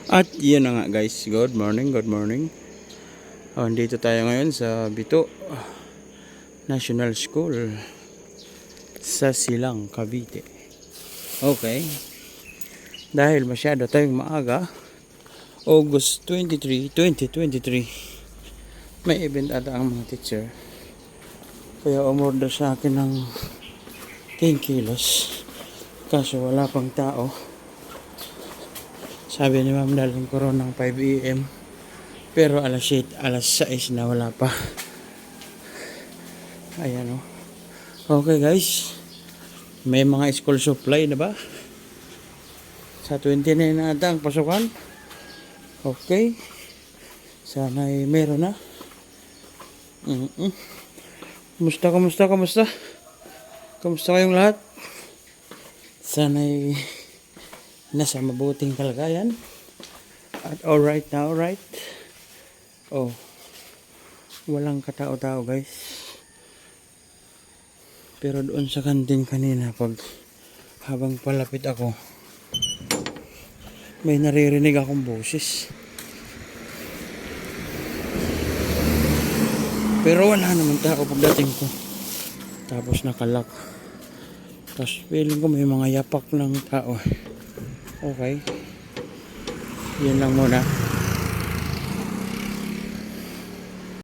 At yun na nga guys, good morning, good morning. Dito tayo ngayon sa Bito National School sa Silang, Cavite. Okay, dahil masyado tayong maaga, August 23, 2023, may event ata ang mga teacher. Kaya umorder sa akin ng 10 kilos. Kaso wala pang tao. Sabi ni ma'am daling ko ron ng 5 AM. Pero alas 6 na wala pa. Ayan o. Okay guys. May mga school supply na ba? Sa 29 na ata ang pasukan. Okay. Sana ay meron na. Kumusta? Kumusta kayong lahat? Sana ay nasa mabuting kalagayan. At alright na alright. Oh, walang katao-tao guys. Pero doon sa kantin kanina, habang palapit ako, may naririnig akong boses. Pero wala naman tao pagdating ko. Tapos nakalak. Tapos feeling ko may mga yapak ng tao. Okay. Yun lang muna.